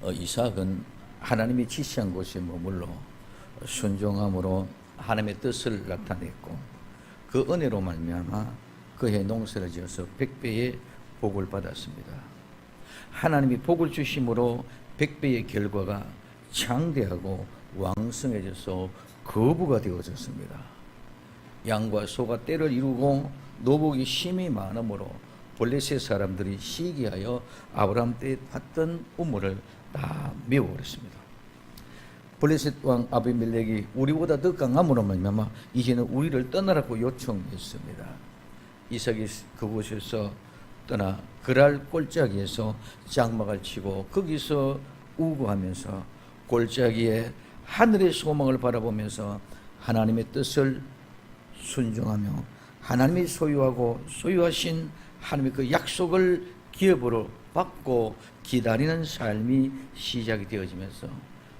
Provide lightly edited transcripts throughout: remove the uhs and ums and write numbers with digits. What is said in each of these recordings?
이삭은 하나님이 지시한 곳에 머물러 순종함으로 하나님의 뜻을 나타냈고, 그 은혜로 말미암아 그의 농사를 지어서 100배의 복을 받았습니다. 하나님이 복을 주심으로 100배의 결과가 창대하고 왕성해져서 거부가 되어졌습니다. 양과 소가 떼를 이루고 노복이 심히 많으므로 블레셋 사람들이 시기하여 아브라함 때 받던 우물을 다 메워버렸습니다. 블레셋 왕 아비멜렉이 우리보다 더 강함으로 말미암아 이제는 우리를 떠나라고 요청했습니다. 이삭이 그곳에서 떠나 그랄 골짜기에서 장막을 치고 거기서 우고하면서 골짜기에 하늘의 소망을 바라보면서 하나님의 뜻을 순종하며 하나님이 소유하고 소유하신 하나님의 그 약속을 기업으로 받고 기다리는 삶이 시작이 되어지면서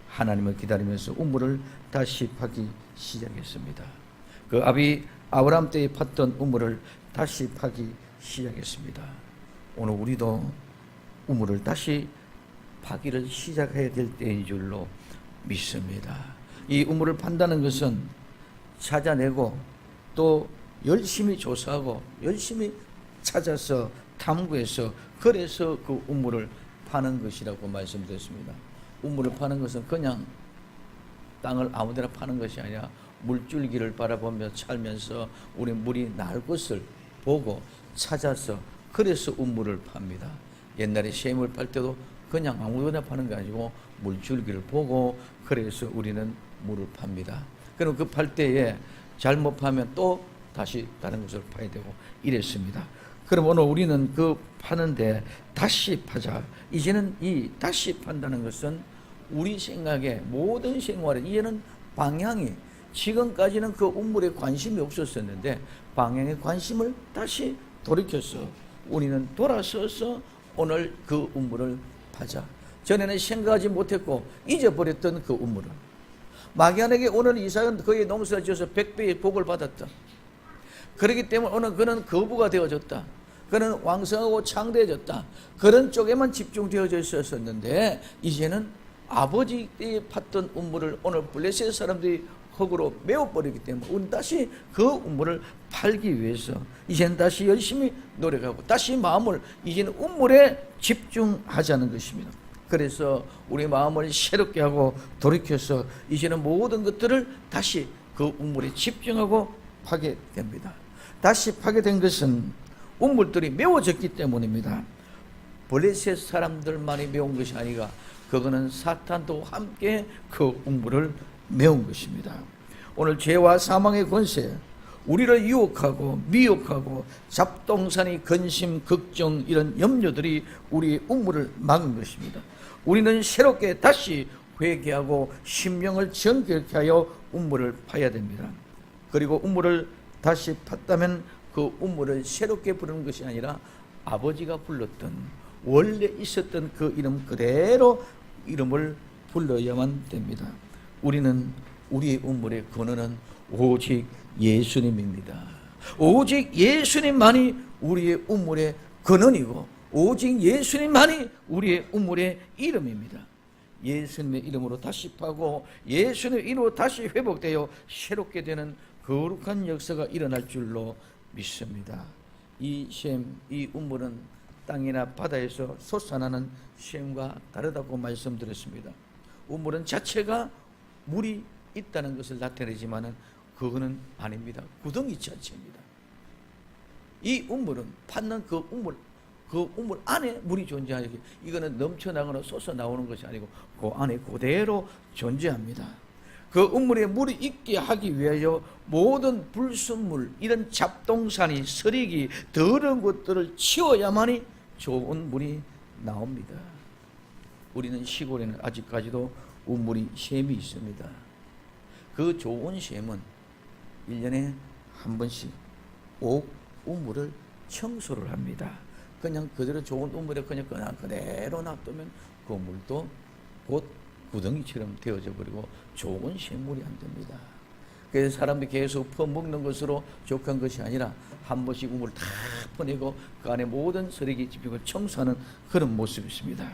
하나님을 기다리면서 우물을 다시 파기 시작했습니다. 그 아비 아브라함 때에 팠던 우물을 다시 파기 시작했습니다. 오늘 우리도 우물을 다시 파기를 시작해야 될 때인 줄로 믿습니다. 이 우물을 판다는 것은 찾아내고 또 열심히 조사하고 열심히 찾아서 탐구해서 그래서 그 우물을 파는 것이라고 말씀드렸습니다. 우물을 파는 것은 그냥 땅을 아무데나 파는 것이 아니라 물줄기를 바라보며 살면서 우리 물이 날 곳을 보고 찾아서 그래서 우물을 팝니다. 옛날에 샘을 팔 때도 그냥 아무데나 파는 게 아니고 물줄기를 보고 그래서 우리는 물을 팝니다. 그럼 그 팔 때에 잘못 파면 또 다시 다른 것을 파야 되고 이랬습니다. 그럼 오늘 우리는 그 파는데 다시 파자. 이제는 이 다시 판다는 것은 우리 생각에 모든 생활에 이제는 방향이, 지금까지는 그 우물에 관심이 없었었는데 방향에 관심을 다시 돌이켜서 우리는 돌아서서 오늘 그 우물을 파자. 전에는 생각하지 못했고 잊어버렸던 그 우물을, 마귀아에게 오늘 이삭은 그의 농사를 지어서 100배의 복을 받았다. 그렇기 때문에 오늘 그는 거부가 되어졌다. 그는 왕성하고 창대해졌다. 그런 쪽에만 집중되어져 있었는데 이제는 아버지 때에 팠던 우물을 오늘 블레셋 사람들이 흙으로 메워버리기 때문에 우리는 다시 그 우물을 팔기 위해서 이제는 다시 열심히 노력하고 다시 마음을 이제는 우물에 집중하자는 것입니다. 그래서 우리 마음을 새롭게 하고 돌이켜서 이제는 모든 것들을 다시 그 우물에 집중하고 파게 됩니다. 다시 파게 된 것은 우물들이 메워졌기 때문입니다. 블레셋 사람들만이 메운 것이 아니라 그거는 사탄도 함께 그 우물을 메운 것입니다. 오늘 죄와 사망의 권세, 우리를 유혹하고 미혹하고 잡동사니 근심, 걱정 이런 염려들이 우리의 우물을 막은 것입니다. 우리는 새롭게 다시 회개하고 심령을 정결케 하여 우물을 파야 됩니다. 그리고 우물을 다시 팠다면 그 우물을 새롭게 부르는 것이 아니라 아버지가 불렀던 원래 있었던 그 이름 그대로 이름을 불러야만 됩니다. 우리는 우리의 우물의 근원은 오직 예수님입니다. 오직 예수님만이 우리의 우물의 근원이고 오직 예수님만이 우리의 우물의 이름입니다. 예수님의 이름으로 다시 파고 예수님의 이름으로 다시 회복되어 새롭게 되는 거룩한 역사가 일어날 줄로 믿습니다. 이 우물은 땅이나 바다에서 솟아나는 샘과 다르다고 말씀드렸습니다. 우물은 자체가 물이 있다는 것을 나타내지만은 그거는 아닙니다. 구덩이 자체입니다. 이 우물은 팠는 그 우물 안에 물이 존재하지, 이거는 넘쳐나거나 솟아나오는 것이 아니고 그 안에 그대로 존재합니다. 그 우물에 물이 있게 하기 위하여 모든 불순물, 이런 잡동사니, 쓰레기, 더러운 것들을 치워야만이 좋은 물이 나옵니다. 우리는 시골에는 아직까지도 우물이 샘이 있습니다. 그 좋은 샘은 1년에 한 번씩 꼭 우물을 청소를 합니다. 그냥 그대로 좋은 우물에 그냥 그대로 놔두면 그 물도 곧 구덩이처럼 되어져 버리고 좋은 샘물이 안 됩니다. 그래서 사람들이 계속 퍼먹는 것으로 족한 것이 아니라 한 번씩 우물을 다 퍼내고 그 안에 모든 쓰레기 집중을 청소하는 그런 모습이 있습니다.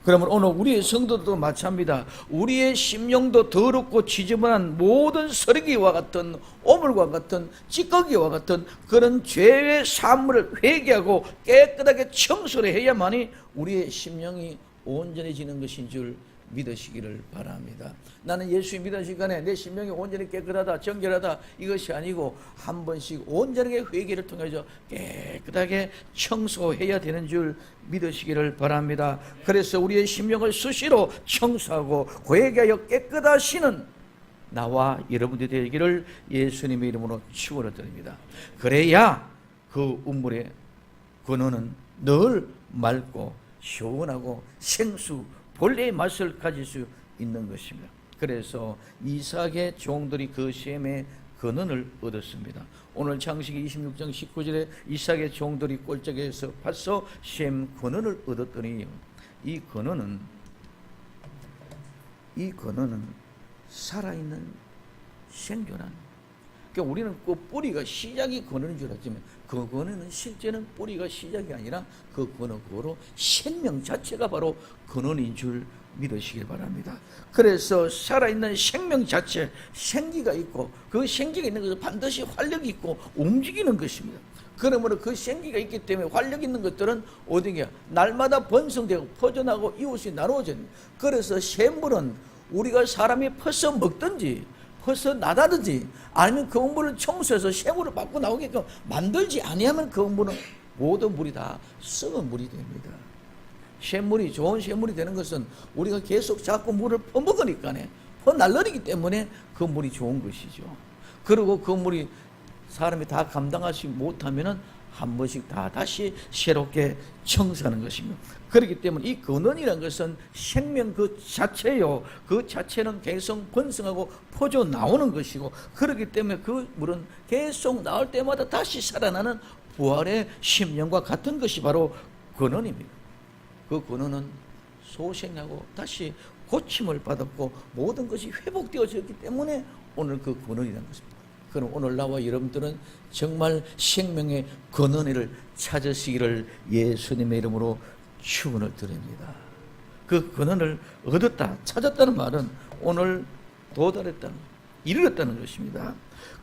그러면 오늘 우리의 성도도 마찬가지입니다. 우리의 심령도 더럽고 지저분한 모든 쓰레기와 같은 오물과 같은 찌꺼기와 같은 그런 죄의 사물을 회개하고 깨끗하게 청소를 해야만이 우리의 심령이 온전해지는 것인 줄 믿으시기를 바랍니다. 나는 예수 믿는 시간에 내 심령이 온전히 깨끗하다, 정결하다 이것이 아니고 한 번씩 온전하게 회개를 통해서 깨끗하게 청소해야 되는 줄 믿으시기를 바랍니다. 그래서 우리의 심령을 수시로 청소하고 회개하여 깨끗하시는 나와 여러분들이 되기를 예수님의 이름으로 축원드립니다. 그래야 그 우물의 근원은 늘 맑고 시원하고 생수 본래의 맛을 가질 수 있는 것입니다. 그래서 이삭의 종들이 그 셈의 근원을 얻었습니다. 오늘 창세기 26장 19절에 이삭의 종들이 꼴짝에서 파서 셈 근원을 얻었더니 이 근원은 살아있는 생존한, 그러니까 우리는 그 뿌리가 시작이 근원인 줄 알지만 그 근원은 실제는 뿌리가 시작이 아니라 그 근원으로 생명 자체가 바로 근원인 줄 믿으시길 바랍니다. 그래서 살아있는 생명 자체, 생기가 있고 그 생기가 있는 것은 반드시 활력이 있고 움직이는 것입니다. 그러므로 그 생기가 있기 때문에 활력 있는 것들은 어디냐? 날마다 번성되고 퍼져나고 이웃이 나누어져요. 그래서 샘물은 우리가 사람이 퍼서 먹든지 퍼서 나다든지 아니면 그 물을 청소해서 샘물을 받고 나오게끔 만들지 아니하면 그 물은 모든 물이 다 썩은 물이 됩니다. 샘물이 좋은 샘물이 되는 것은 우리가 계속 자꾸 물을 퍼먹으니까 퍼날르기 때문에 그 물이 좋은 것이죠. 그리고 그 물이 사람이 다 감당하지 못하면 한 번씩 다시 새롭게 청소하는 것입니다. 그렇기 때문에 이 근원이라는 것은 생명 그 자체요. 그 자체는 계속 번성하고 퍼져 나오는 것이고, 그렇기 때문에 그 물은 계속 나올 때마다 다시 살아나는 부활의 심령과 같은 것이 바로 근원입니다. 그 근원은 소생하고 다시 고침을 받았고 모든 것이 회복되어졌기 때문에 오늘 그 근원이라는 것입니다. 그럼 오늘 나와 여러분들은 정말 생명의 근원을 찾으시기를 예수님의 이름으로 축원을 드립니다. 그 근원을 얻었다, 찾았다는 말은 오늘 도달했다는, 이르렀다는 것입니다.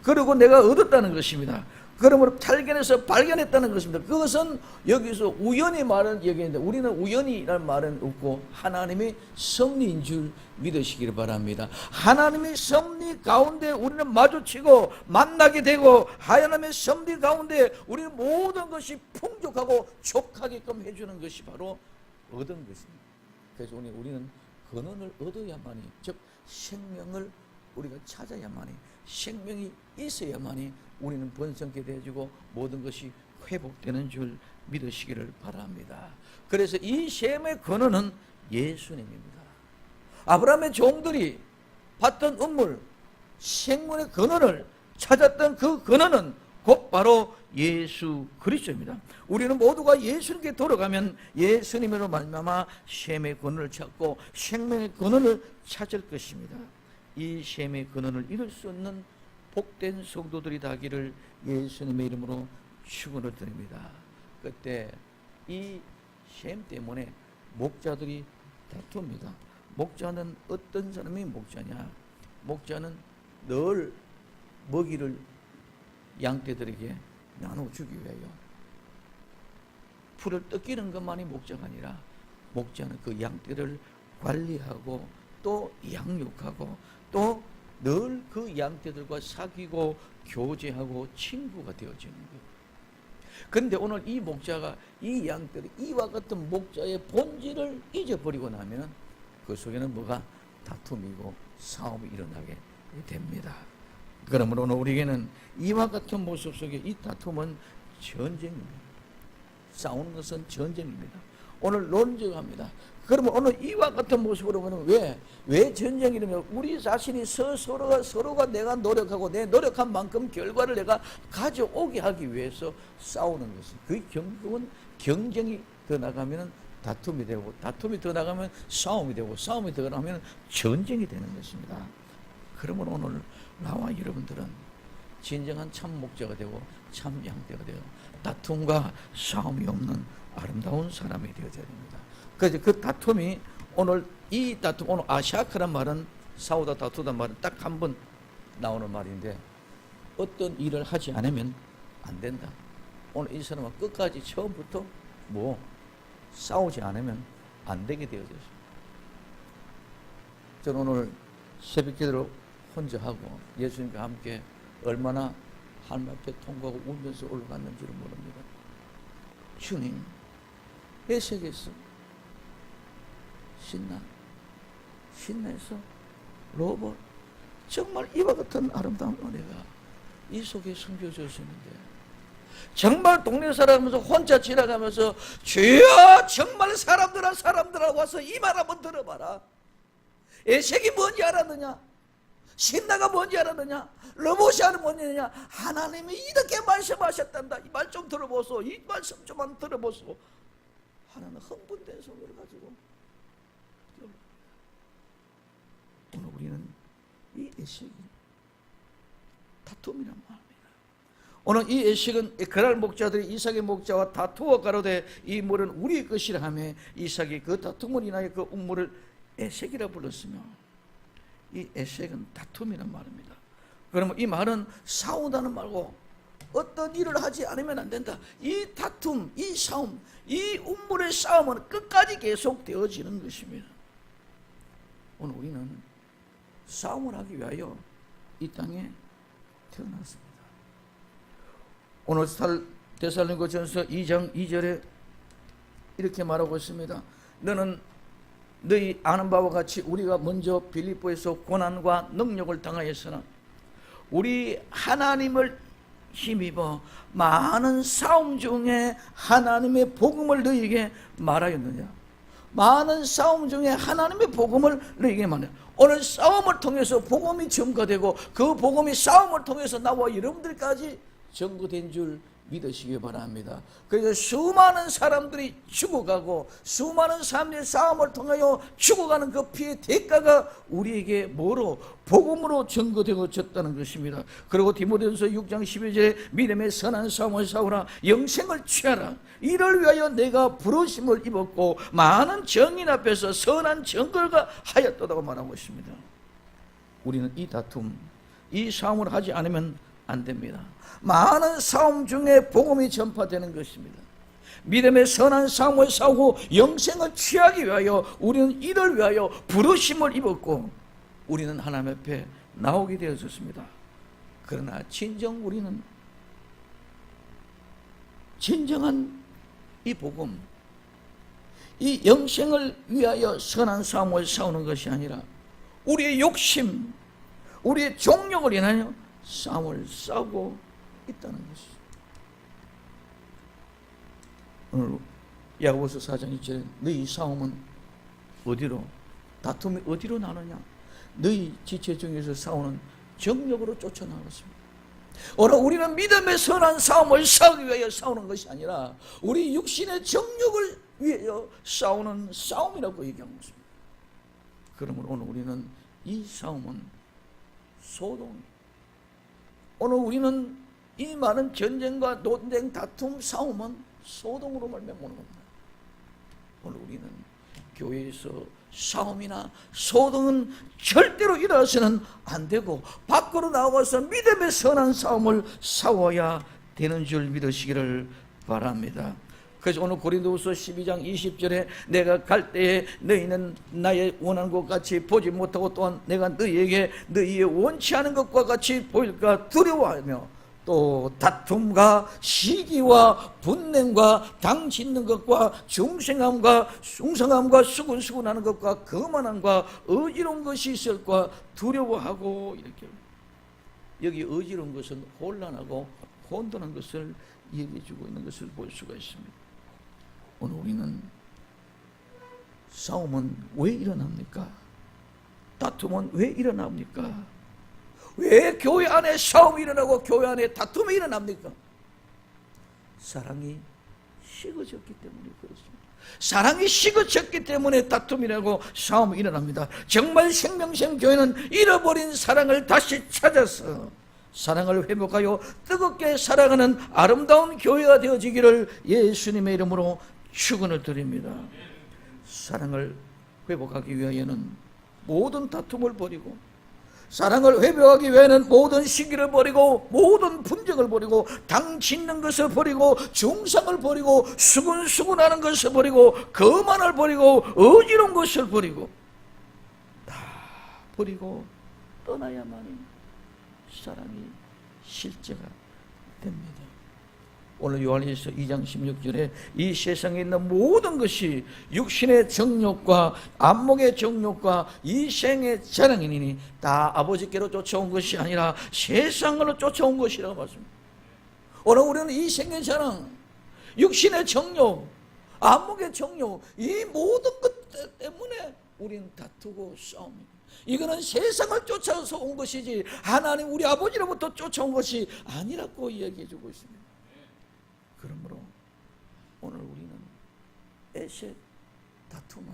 그리고 내가 얻었다는 것입니다. 그러므로 발견했다는 것입니다. 그것은 여기서 우연히 말은 얘기했는데 우리는 우연이라는 말은 없고 하나님의 섭리인 줄 믿으시기를 바랍니다. 하나님의 섭리 가운데 우리는 마주치고 만나게 되고 하나님의 섭리 가운데 우리는 모든 것이 풍족하고 족하게끔 해주는 것이 바로 얻은 것입니다. 그래서 우리는 근원을 얻어야만이, 즉 생명을 우리가 찾아야만이, 생명이 있어야만이 우리는 번성케 되어지고 모든 것이 회복되는 줄 믿으시기를 바랍니다. 그래서 이 셈의 근원은 예수님입니다. 아브라함의 종들이 봤던 우물, 생명의 근원을 찾았던 그 근원은 곧 바로 예수 그리스도입니다. 우리는 모두가 예수님께 돌아가면 예수님으로 말미암아 셈의 근원을 찾고 생명의 근원을 찾을 것입니다. 이 셈의 근원을 이룰 수 없는 복된 성도들이 되기를 예수님의 이름으로 축원을 드립니다. 그때 이 셈 때문에 목자들이 다툽니다. 목자는 어떤 사람이 목자냐? 목자는 늘 먹이를 양떼들에게 나눠주기 위하여 풀을 뜯기는 것만이 목자가 아니라 목자는 그 양떼를 관리하고 또 양육하고 또 늘 그 양떼들과 사귀고 교제하고 친구가 되어지는 거예요. 그런데 오늘 이 목자가 이 양떼를 이와 같은 목자의 본질을 잊어버리고 나면 그 속에는 뭐가 다툼이고 싸움이 일어나게 됩니다. 그러므로 오늘 우리에게는 이와 같은 모습 속에 이 다툼은 전쟁입니다. 싸우는 것은 전쟁입니다. 오늘 논쟁합니다. 그러면 오늘 이와 같은 모습으로 보면 왜 전쟁이냐면 우리 자신이 서로가 내가 노력하고 내 노력한 만큼 결과를 내가 가져오게 하기 위해서 싸우는 것입니다. 그 결국은 경쟁이 더 나가면 다툼이 되고 다툼이 더 나가면 싸움이 되고 싸움이 더 나가면 전쟁이 되는 것입니다. 그러면 오늘 나와 여러분들은 진정한 참 목자가 되고 참 양떼가 되고 다툼과 싸움이 없는 아름다운 사람이 되어야 됩니다. 그래서 그 다툼이 오늘 이 다툼, 오늘 아샤크란 말은 싸우다 다투다 말은 딱 한 번 나오는 말인데 어떤 일을 하지 않으면 안 된다. 오늘 이 사람은 끝까지 처음부터 싸우지 않으면 안 되게 되어졌습니다. 저는 오늘 새벽 기도를 혼자 하고 예수님과 함께 얼마나 하나님 앞에 통과하고 울면서 올라갔는지를 모릅니다. 주님, 에색에서 신나에서 로봇, 정말 이와 같은 아름다운 은혜가 이 속에 숨겨졌었는데 정말 동네 살아가면서 혼자 지나가면서 주여 정말 사람들아 와서 이 말 한번 들어봐라. 에색이 뭔지 알았느냐? 신나가 뭔지 알았느냐? 로봇이 뭔지 알았느냐? 하나님이 이렇게 말씀하셨단다. 이 말 좀 들어보소. 이 말씀 좀만 들어보소. 하나는 흥분된 손을 가지고 오늘 우리는 이 에색이 다툼이란 말입니다. 오늘 이 에색은 그랄 목자들이 이삭의 목자와 다투어 가로되 이 물은 우리의 것이라 하며 이삭이 그 다툼을 인하여 그 운물을 에색이라 불렀으며 이 에색은 다툼이란 말입니다. 그러면 이 말은 싸우다는 말고 어떤 일을 하지 않으면 안 된다. 이 다툼, 이 싸움, 이 운물의 싸움은 끝까지 계속 되어지는 것입니다. 오늘 우리는 싸움을 하기 위하여 이 땅에 태어났습니다. 오늘 데살로니가전서 2장 2절에 이렇게 말하고 있습니다. 너는 너희 아는 바와 같이 우리가 먼저 빌립보에서 고난과 능력을 당하였으나 우리 하나님을 힘입어 많은 싸움 중에 하나님의 복음을 너희에게 말하였느냐. 많은 싸움 중에 하나님의 복음을 너희에게 말하였느냐. 오늘 싸움을 통해서 복음이 전가되고 그 복음이 싸움을 통해서 나와 여러분들까지 전거된 줄 믿으시기 바랍니다. 그래서 수많은 사람들이 죽어가고 수많은 사람들의 싸움을 통하여 죽어가는 그 피의 대가가 우리에게 뭐로? 복음으로 전거되어졌다는 것입니다. 그리고 디모데전서 6장 12절에 믿음의 선한 싸움을 싸우라 영생을 취하라. 이를 위하여 내가 부르심을 입었고 많은 정인 앞에서 선한 정결가 하였다고 말하고 있습니다. 우리는 이 다툼, 이 싸움을 하지 않으면 안 됩니다. 많은 싸움 중에 복음이 전파되는 것입니다. 믿음의 선한 싸움을 싸우고 영생을 취하기 위하여 우리는 이를 위하여 부르심을 입었고 우리는 하나님 앞에 나오게 되어졌습니다. 그러나 우리는 진정한 이 복음, 이 영생을 위하여 선한 싸움을 싸우는 것이 아니라 우리의 욕심, 우리의 종력을 인하여 싸움을 싸우고 있다는 것이죠. 오늘 야고보서 4장 2절에 너희 싸움은 어디로, 다툼이 어디로 나느냐? 너희 지체 중에서 싸우는 정력으로 쫓아나갔습니다. 오늘 우리는 믿음의 선한 싸움을 싸우기 위하여 싸우는 것이 아니라 우리 육신의 정력을 위하여 싸우는 싸움이라고 얘기하는 것입니다. 그러므로 오늘 우리는 이 싸움은 소동, 오늘 우리는 이 많은 전쟁과 논쟁, 다툼, 싸움은 소동으로 말미암는 겁니다. 오늘 우리는 교회에서 싸움이나 소동은 절대로 일어서는 안 되고 밖으로 나와서 믿음의 선한 싸움을 싸워야 되는 줄 믿으시기를 바랍니다. 그래서 오늘 고린도후서 12장 20절에 내가 갈 때에 너희는 나의 원하는 것 같이 보지 못하고 또한 내가 너희에게 너희의 원치 않은 것과 같이 보일까 두려워하며 또 다툼과 시기와 분냄과 당 짓는 것과 중생함과 수군수군하는 것과 거만함과 어지러운 것이 있을까 두려워하고 이렇게. 여기 어지러운 것은 혼란하고 혼돈한 것을 얘기해주고 있는 것을 볼 수가 있습니다. 오늘 우리는 싸움은 왜 일어납니까? 다툼은 왜 일어납니까? 왜 교회 안에 싸움이 일어나고 교회 안에 다툼이 일어납니까? 사랑이 식어졌기 때문에 그렇습니다. 사랑이 식어졌기 때문에 다툼이라고 싸움이 일어납니다. 정말 생명샘 교회는 잃어버린 사랑을 다시 찾아서 사랑을 회복하여 뜨겁게 사랑하는 아름다운 교회가 되어지기를 예수님의 이름으로 축원을 드립니다. 사랑을 회복하기 위하여는 모든 다툼을 버리고, 사랑을 회복하기 위해서는 모든 시기를 버리고, 모든 분쟁을 버리고, 당 짓는 것을 버리고, 중상을 버리고, 수군수군하는 것을 버리고, 거만을 버리고, 어지러운 것을 버리고, 다 버리고 떠나야만이 사랑이 실제가 됩니다. 오늘 요한일서 2장 16절에 이 세상에 있는 모든 것이 육신의 정욕과 안목의 정욕과 이 생의 자랑이니 다 아버지께로 쫓아온 것이 아니라 세상으로 쫓아온 것이라고 말씀합니다. 오늘 우리는 이 생의 자랑, 육신의 정욕, 안목의 정욕, 이 모든 것 때문에 우리는 다투고 싸웁니다. 이거는 세상을 쫓아서 온 것이지 하나님 우리 아버지로부터 쫓아온 것이 아니라고 이야기해 주고 있습니다. 그러므로 오늘 우리는 에셋 다툼은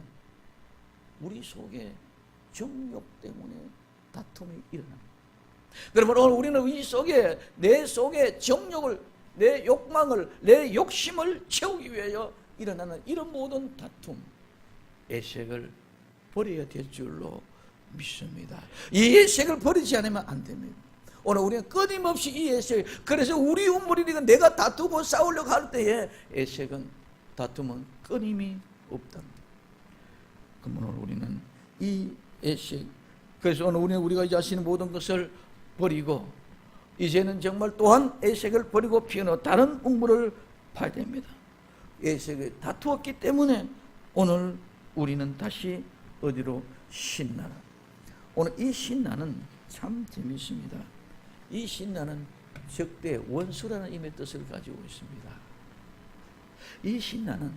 우리 속에 정욕 때문에 다툼이 일어납니다. 그러면 오늘 우리는 이 속에 내 속에 정욕을, 내 욕망을, 내 욕심을 채우기 위하여 일어나는 이런 모든 다툼, 에색을 버려야 될 줄로 믿습니다. 이 에색을 버리지 않으면 안 됩니다. 오늘 우리는 끊임없이 이 에색, 그래서 우리 운물이니까 내가 다투고 싸우려고 할 때에 에색은, 다툼은 끊임이 없답니다. 그러면 오늘 우리는 이 에색, 그래서 오늘 우리는 우리가 자신의 모든 것을 버리고 이제는 정말 또한 에색을 버리고 피어나 다른 운물을 봐야 됩니다. 에색을 다투었기 때문에 오늘 우리는 다시 어디로? 신나라. 오늘 이 신나는 참 재미있습니다. 이 신나는 적대 원수라는 의미의 뜻을 가지고 있습니다. 이 신나는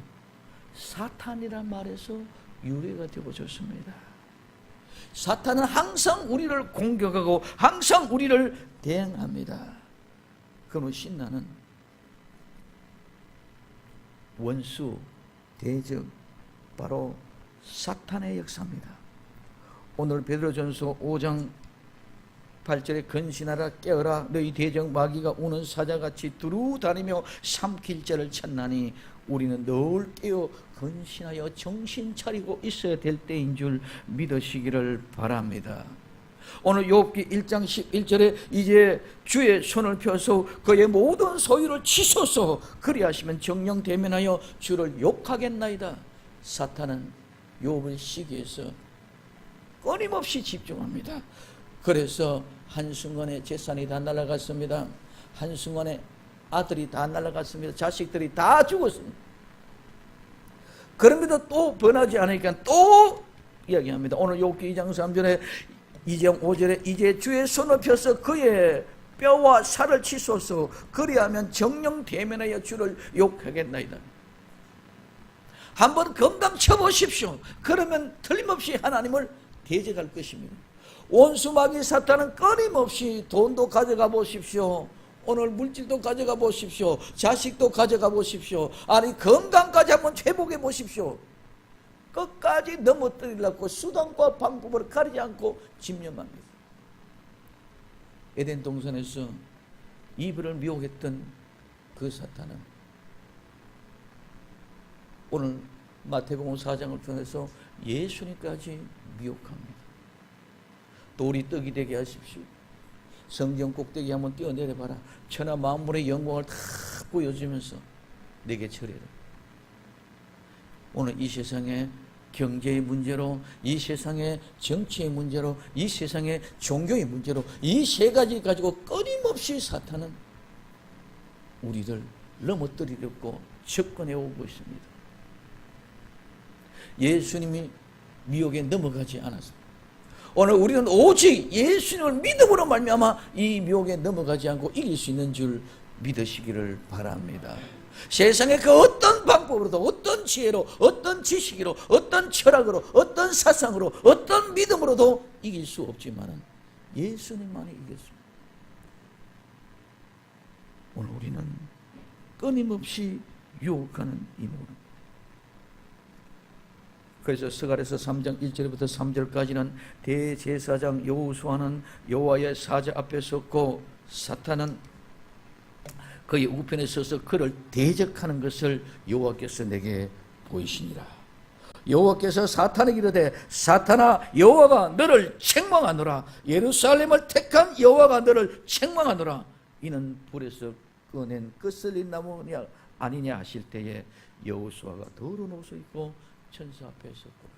사탄이란 말에서 유래가 되어졌습니다. 사탄은 항상 우리를 공격하고 항상 우리를 대항합니다. 그러면 신나는 원수, 대적, 바로 사탄의 역사입니다. 오늘 베드로전서 5장 8절에 근신하라 깨어라 너희 대적 마귀가 우는 사자같이 두루 다니며 삼킬 자를 찾나니 우리는 늘 깨어 근신하여 정신 차리고 있어야 될 때인 줄 믿으시기를 바랍니다. 오늘 욥기 1장 11절에 이제 주의 손을 펴서 그의 모든 소유를 치소서 그리하시면 정령 대면하여 주를 욕하겠나이다. 사탄은 욥을 시기해서 끊임없이 집중합니다. 그래서 한순간에 재산이 다 날아갔습니다. 한순간에 아들이 다 날아갔습니다. 자식들이 다 죽었습니다. 그럼에도 또 변하지 않으니까 또 이야기합니다. 오늘 욥기 2장 3절에 2장 5절에 이제 주의 손을 펴서 그의 뼈와 살을 치소서 그리하면 정령 대면하여 주를 욕하겠나이다. 한번 건강 쳐보십시오. 그러면 틀림없이 하나님을 대적할 것입니다. 원수 마귀 사탄은 끊임없이 돈도 가져가 보십시오. 오늘 물질도 가져가 보십시오. 자식도 가져가 보십시오. 아니 건강까지 한번 회복해 보십시오. 끝까지 넘어뜨리려고 수단과 방법을 가리지 않고 집념합니다. 에덴 동산에서 이브를 미혹했던 그 사탄은 오늘 마태복음 4장을 통해서 예수님까지 미혹합니다. 돌이 떡이 되게 하십시오. 성경 꼭대기 한번 뛰어내려봐라. 천하 만물의 영광을 다 보여주면서 내게 절해라. 오늘 이 세상에 경제의 문제로, 이 세상의 정치의 문제로, 이 세상의 종교의 문제로 이 세 가지 가지고 끊임없이 사탄은 우리를 넘어뜨리려고 접근해 오고 있습니다. 예수님이 미혹에 넘어가지 않았습니다. 오늘 우리는 오직 예수님을 믿음으로 말미암아 이 미혹에 넘어가지 않고 이길 수 있는 줄 믿으시기를 바랍니다. 세상의 그 어떤 방법으로도, 어떤 지혜로, 어떤 지식으로, 어떤 철학으로, 어떤 사상으로, 어떤 믿음으로도 이길 수 없지만 예수님만이 이겼습니다. 오늘 우리는 끊임없이 유혹하는 인물입니다. 그래서 스가랴서 3장 1절부터 3절까지는 대제사장 여호수아는 여호와의 사자 앞에 섰고 사탄은 그의 우편에 서서 그를 대적하는 것을 여호와께서 내게 보이시니라. 여호와께서 사탄에게 이르되 사탄아 여호와가 너를 책망하노라. 예루살렘을 택한 여호와가 너를 책망하노라. 이는 불에서 꺼낸 끄슬린 나무냐 아니냐 하실 때에 여호수아가 더러운 옷을 입고 천사 앞에 섰고,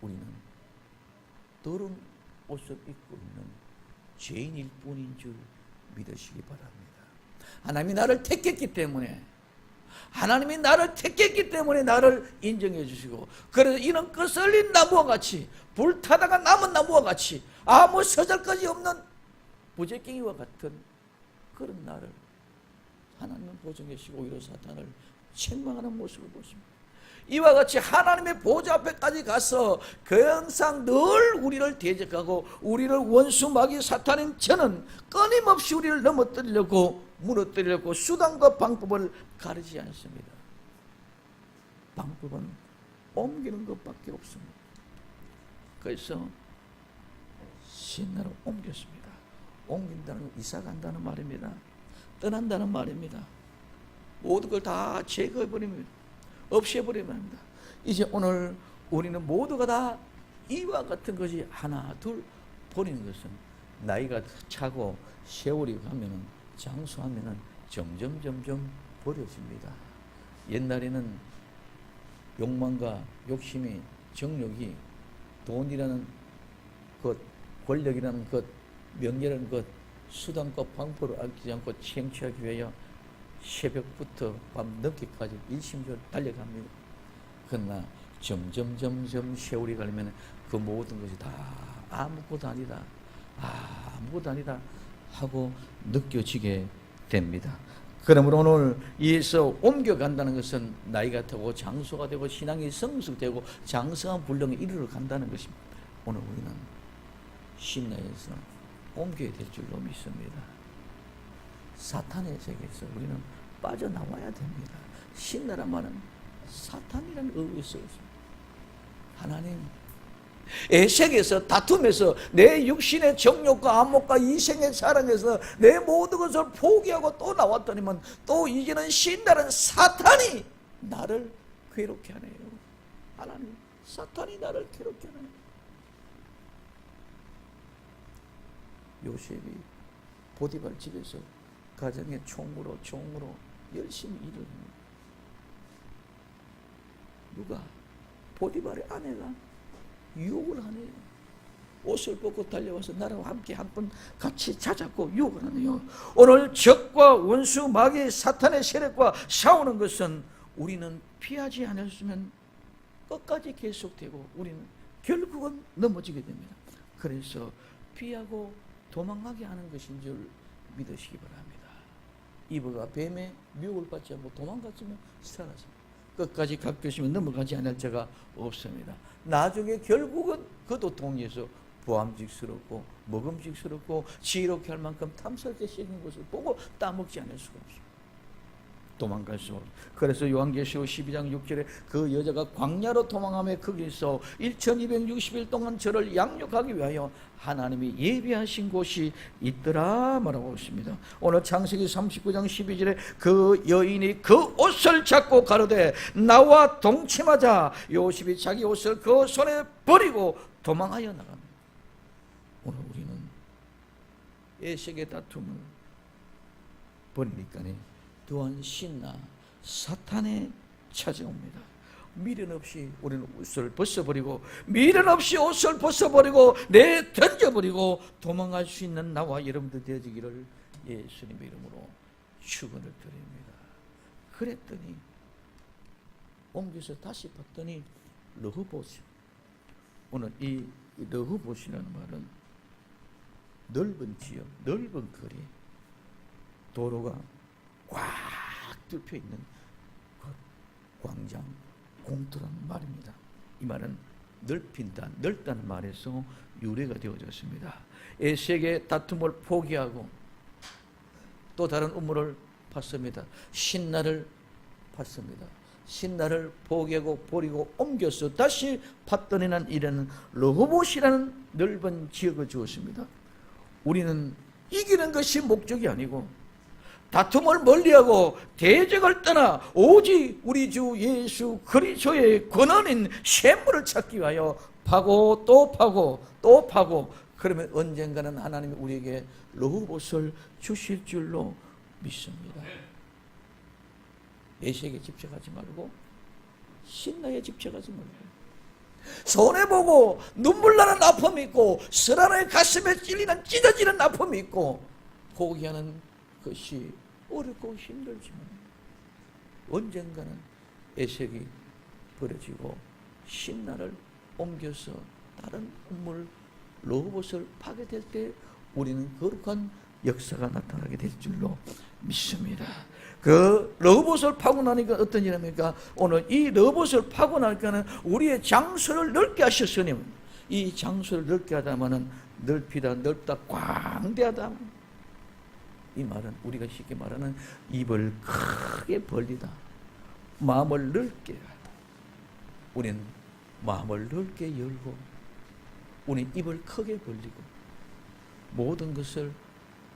우리는 더러운 옷을 입고 있는 죄인일 뿐인 줄 믿으시기 바랍니다. 하나님이 나를 택했기 때문에, 하나님이 나를 택했기 때문에 나를 인정해 주시고, 그래서 이는 끄슬린 나무와 같이, 불타다가 남은 나무와 같이 아무 서잘것이 없는 부재깽이와 같은 그런 나를 하나님은 보정하시고 오히려 사탄을 책망하는 모습을 보십니다. 이와 같이 하나님의 보좌 앞에까지 가서 항상 늘 우리를 대적하고 우리를 원수 마귀 사탄인 저는 끊임없이 우리를 넘어뜨리려고 무너뜨리려고 수단과 방법을 가르치지 않습니다. 방법은 옮기는 것밖에 없습니다. 그래서 신나로 옮겼습니다. 옮긴다는 건 이사 간다는 말입니다. 떠난다는 말입니다. 모든 걸 다 제거해버립니다. 없애버리면 합니다. 이제 오늘 우리는 모두가 다 이와 같은 것이 하나 둘 버리는 것은, 나이가 차고 세월이 가면은 장수하면은 점점 버려집니다. 옛날에는 욕망과 욕심이, 정욕이, 돈이라는 것, 권력이라는 것, 명예라는 것, 수단과 방법을 아끼지 않고 챙취하기 위하여 새벽부터 밤 늦게까지 일심적으로 달려갑니다. 그러나 점점 세월이 가면 그 모든 것이 다 아무것도 아니다, 아무것도 아니다 하고 느껴지게 됩니다. 그러므로 오늘 이에서 옮겨간다는 것은 나이가 들고 장수가 되고 신앙이 성숙되고 장성한 분량에 이르러 간다는 것입니다. 오늘 우리는 신나에서 옮겨야 될 줄로 믿습니다. 사탄의 세계에서 우리는 빠져나와야 됩니다. 신나란 말은 사탄이라는 의미가 있습니다. 하나님, 세계에서 다툼에서 내 육신의 정욕과 안목과 이생의 사랑에서 내 모든 것을 포기하고 또 나왔더니만 또 이제는 신나는 사탄이 나를 괴롭게 하네요. 하나님, 사탄이 나를 괴롭게 하네요. 요셉이 보디발 집에서 가정의 총무로 열심히 일을 합니다. 누가? 보디발의 아내가 유혹을 하네요. 옷을 벗고 달려와서 나랑 함께 한번 같이 자자고 유혹을 하네요. 오늘 적과 원수 마귀 사탄의 세력과 싸우는 것은 우리는 피하지 않았으면 끝까지 계속되고 우리는 결국은 넘어지게 됩니다. 그래서 피하고 도망가게 하는 것인 줄 믿으시기 바랍니다. 이브가 뱀의 미혹을 받지 않고 도망갔으면 살았습니다. 끝까지 갈 것이면 넘어가지 않을 자가 없습니다. 나중에 결국은 그도 통해서 보암직스럽고 먹음직스럽고 지혜롭게 할 만큼 탐스럽게 생긴 것을 보고 따먹지 않을 수가 없습니다. 도망갈 수 없습니다. 그래서 요한계시록 12장 6절에 그 여자가 광야로 도망하며 거기서 1260일 동안 저를 양육하기 위하여 하나님이 예비하신 곳이 있더라 말하고 있습니다. 오늘 창세기 39장 12절에 그 여인이 그 옷을 잡고 가로되 나와 동침하자. 요셉이 자기 옷을 그 손에 버리고 도망하여 나갑니다. 오늘 우리는 에색의 다툼을 버리니까 또한 신나 사탄에 찾아옵니다. 미련 없이 우리는 옷을 벗어버리고, 미련 없이 옷을 벗어버리고 던져버리고 도망갈 수 있는 나와 여러분들 되어지기를 예수님의 이름으로 축원을 드립니다. 그랬더니 옮겨서 다시 봤더니 르호봇이, 오늘 이 르호봇이라는 말은 넓은 지역, 넓은 거리, 도로가 꽉 뚫혀 있는 그 광장, 공터라는 말입니다. 이 말은 넓힌다, 넓다는 말에서 유래가 되어졌습니다. 에색의 다툼을 포기하고 또 다른 우물을 팠습니다. 신나를 팠습니다. 신나를 포기하고 버리고 옮겨서 다시 팠더니는 이런 르호봇이라는 넓은 지역을 주었습니다. 우리는 이기는 것이 목적이 아니고 다툼을 멀리하고 대적을 떠나 오직 우리 주 예수 그리스도의 권한인 샘물을 찾기 위하여 파고 또 파고 또 파고, 그러면 언젠가는 하나님이 우리에게 르호봇을 주실 줄로 믿습니다. 에색에 집착하지 말고 신나에 집착하지 말고, 손해보고 눈물나는 아픔이 있고 스라의 가슴에 찔리는 찢어지는 아픔이 있고 포기하는 것이 어렵고 힘들지만 언젠가는 에색이 버려지고 신나를 옮겨서 다른 우물 르호봇을 파게 될 때 우리는 거룩한 역사가 나타나게 될 줄로 믿습니다. 그 르호봇을 파고 나니까 어떤 일입니까? 오늘 이 르호봇을 파고 나니까는 우리의 장소를 넓게 하셨으니, 이 장소를 넓게 하다마는 넓히다, 넓다, 광대하다. 이 말은 우리가 쉽게 말하는 입을 크게 벌리다, 마음을 넓게 하다. 우리는 마음을 넓게 열고 우리는 입을 크게 벌리고 모든 것을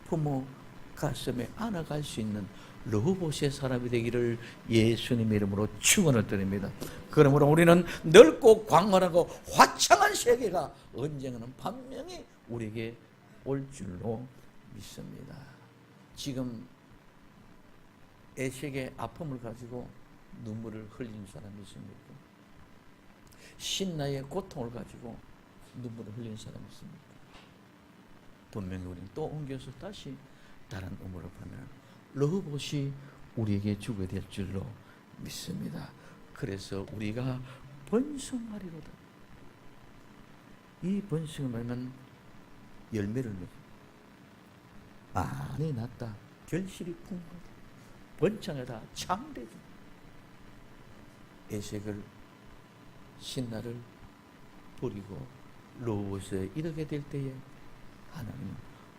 부모 가슴에 안아갈 수 있는 르호봇의 사람이 되기를 예수님의 이름으로 축원을 드립니다. 그러므로 우리는 넓고 광활하고 화창한 세계가 언젠가는 분명히 우리에게 올 줄로 믿습니다. 지금 에색의 아픔을 가지고 눈물을 흘린 사람이 있습니까? 신나의 고통을 가지고 눈물을 흘린 사람이 있습니까? 분명히 우리는 또 옮겨서 다시 다른 우물을 파면 르호봇이 우리에게 주게 될 줄로 믿습니다. 그래서 우리가 번성하리로다. 이 번성을 말면 열매를 맺어 안이 났다, 결실이 풍부하다, 번창하다, 창대하다. 에색을 신나를 버리고 르호봇에 이르게 될 때에 하나님은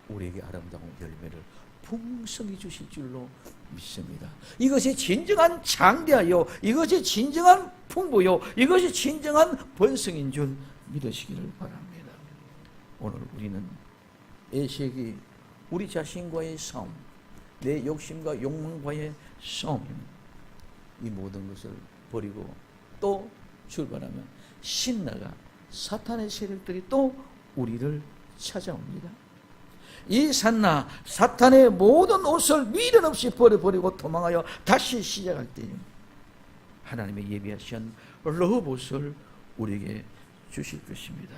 우리에게 아름다운 열매를 풍성히 주실 줄로 믿습니다. 이것이 진정한 장대하여, 이것이 진정한 풍부요, 이것이 진정한 번성인 줄 믿으시기를 바랍니다. 오늘 우리는 에색이 우리 자신과의 싸움, 내 욕심과 욕망과의 싸움입니다. 이 모든 것을 버리고 또 출발하면 신나가 사탄의 세력들이 또 우리를 찾아옵니다. 이 산나 사탄의 모든 옷을 미련 없이 버려버리고 도망하여 다시 시작할 때에 하나님의 예비하신 르호봇을 우리에게 주실 것입니다.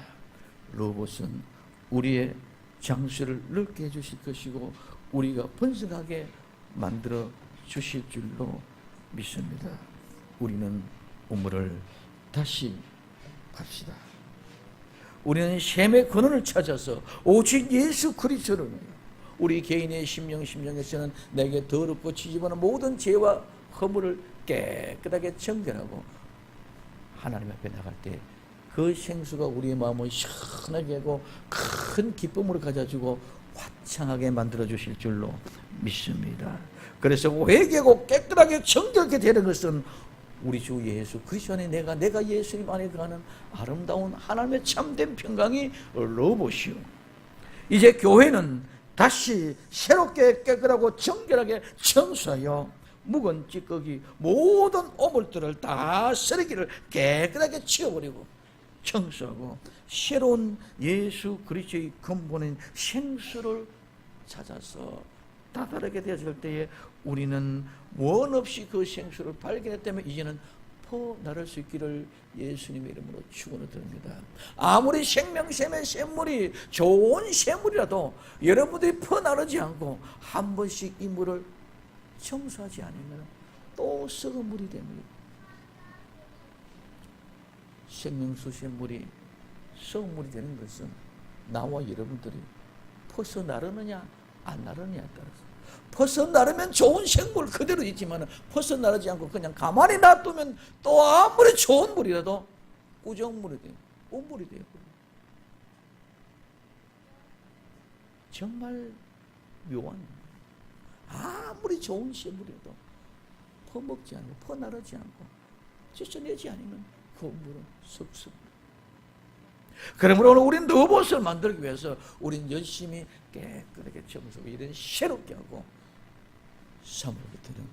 르호봇은 우리의 장수를 넓게 해주실 것이고 우리가 번성하게 만들어 주실 줄로 믿습니다. 우리는 우물을 다시 갑시다. 우리는 셈의 근원을 찾아서 오직 예수 그리스도를, 우리 개인의 심령에서는 내게 더럽고 지저분한 모든 죄와 허물을 깨끗하게 정결하고 하나님 앞에 나갈 때 그 생수가 우리의 마음을 시원하게 하고 큰 기쁨으로 가져주고 화창하게 만들어 주실 줄로 믿습니다. 그래서 회개하고 깨끗하게 정결하게 되는 것은 우리 주 예수 그리스도 안에 내가 예수님 안에 가는 아름다운 하나님의 참된 평강이 르호봇이요. 이제 교회는 다시 새롭게 깨끗하고 정결하게 청소하여 묵은 찌꺼기 모든 오물들을 다 쓰레기를 깨끗하게 치워버리고 청소하고 새로운 예수 그리스도의 근본인 생수를 찾아서 다다르게 되었을 때에 우리는 원 없이 그 생수를 발견했다면 이제는 퍼나를 수 있기를 예수님의 이름으로 축원을 드립니다. 아무리 생명샘의 샘물이 좋은 샘물이라도 여러분들이 퍼나르지 않고 한 번씩 이 물을 청소하지 않으면 또 썩은 물이 됩니다. 생명수 샘물이 썩은 물이 되는 것은 나와 여러분들이 퍼서 나르느냐 안 나르느냐에 따라서, 퍼서 나르면 좋은 생물 그대로 있지만 퍼서 나르지 않고 그냥 가만히 놔두면 또 아무리 좋은 물이라도 꾸정물이 돼요. 우물이 돼요. 정말 묘한, 아무리 좋은 샘물이라도 퍼먹지 않고 퍼나르지 않고 찢어내지 않으면 그 물은 썩습니다. 그러므로 오늘 우리는 르호봇을 만들기 위해서 우리는 열심히 깨끗하게 청소하고 이런 새롭게 하고 3월부터는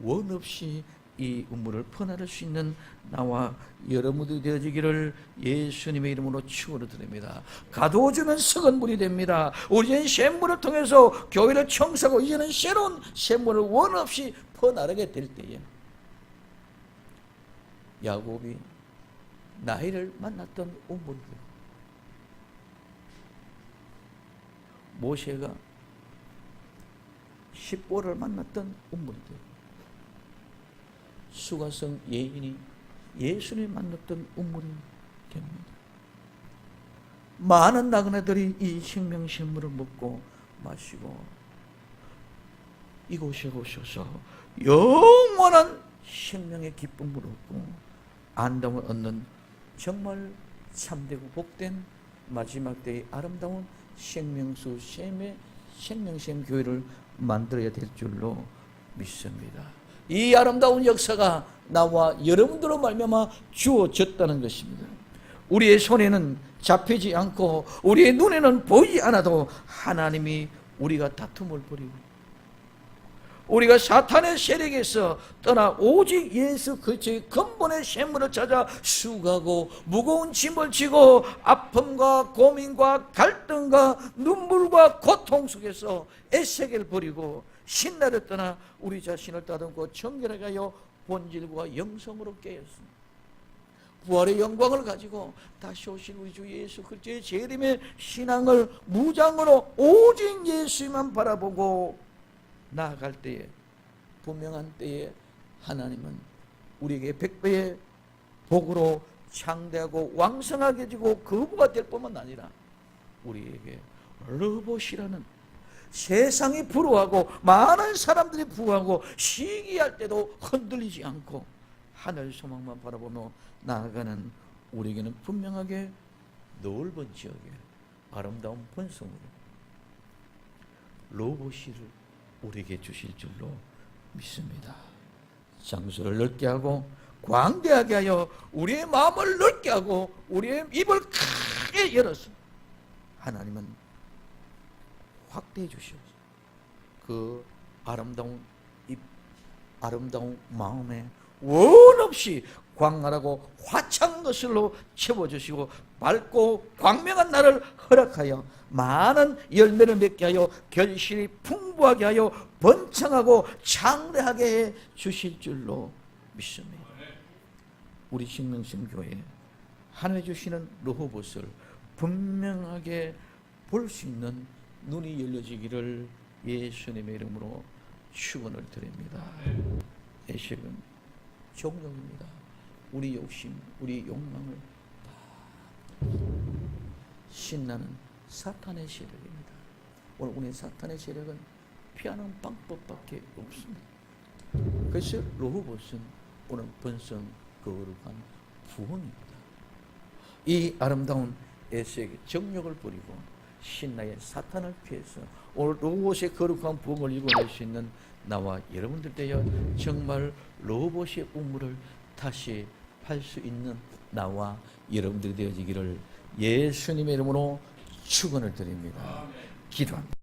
원 없이 이 음물을 퍼나를 수 있는 나와 여러분들이 되어지기를 예수님의 이름으로 축원을 드립니다. 가두어주면 썩은 물이 됩니다. 우리는 샘물을 통해서 교회를 청소하고 이제는 새로운 샘물을 원 없이 퍼나르게 될 때에 야곱이 나일을 만났던 우물들, 모세가 십보를 만났던 우물들, 수가성 예인이 예수를 만났던 우물이 됩니다. 많은 나그네들이 이 생명샘물을 먹고 마시고 이곳에 오셔서 영원한 생명의 기쁨을 얻고 안담을 얻는 정말 참되고 복된 마지막 때의 아름다운 생명수 샘의 생명샘 교회를 만들어야 될 줄로 믿습니다. 이 아름다운 역사가 나와 여러분들로 말미암아 주어졌다는 것입니다. 우리의 손에는 잡히지 않고 우리의 눈에는 보이지 않아도 하나님이 우리가 다툼을 벌이고 우리가 사탄의 세력에서 떠나 오직 예수 그리스도의 근본의 샘물을 찾아 수고하고 무거운 짐을 지고 아픔과 고민과 갈등과 눈물과 고통 속에서 애세게를 버리고 신나를 떠나 우리 자신을 다듬고 정결하게 하여 본질과 영성으로 깨었습니다. 부활의 영광을 가지고 다시 오실 우리 주 예수 그리스도의 재림의 신앙을 무장으로 오직 예수만 바라보고 나아갈 때에 분명한 때에 하나님은 우리에게 100배의 복으로 창대하고 왕성하게 지고 거부가 될 뿐만 아니라 우리에게 르봇이라는 세상이 부러워하고 많은 사람들이 부러워하고 시기할 때도 흔들리지 않고 하늘 소망만 바라보며 나아가는 우리에게는 분명하게 넓은 지역에 아름다운 번성으로 르봇을 우리에게 주실 줄로 믿습니다. 장소를 넓게 하고 광대하게 하여 우리의 마음을 넓게 하고 우리의 입을 크게 열어서 하나님은 확대해 주시옵소서. 그 아름다운 입, 아름다운 마음에 원 없이 광활하고 화창한 것으로 채워주시고 밝고 광명한 날을 허락하여 많은 열매를 맺게 하여 결실이 풍부하게 하여 번창하고 창대하게 해 주실 줄로 믿습니다. 우리 생명샘 교회 하나님 주시는 르호봇을 분명하게 볼 수 있는 눈이 열려지기를 예수님의 이름으로 축원을 드립니다. 애식은 종용입니다. 우리 욕심, 우리 욕망을 다 신나는 사탄의 세력입니다. 오늘 우리 사탄의 세력은 피하는 방법밖에 없습니다. 그래서 르호봇은 오늘 번성 거룩한 부흥입니다. 이 아름다운 에스에게 정력을 부리고 신나의 사탄을 피해서 오늘 르호봇의 거룩한 부흥을 이루어낼 수 있는 나와 여러분들 되어 정말 르호봇의 우물을 다시 팔 수 있는 나와 여러분들이 되어지기를 예수님의 이름으로 축원을 드립니다. 기도합니다.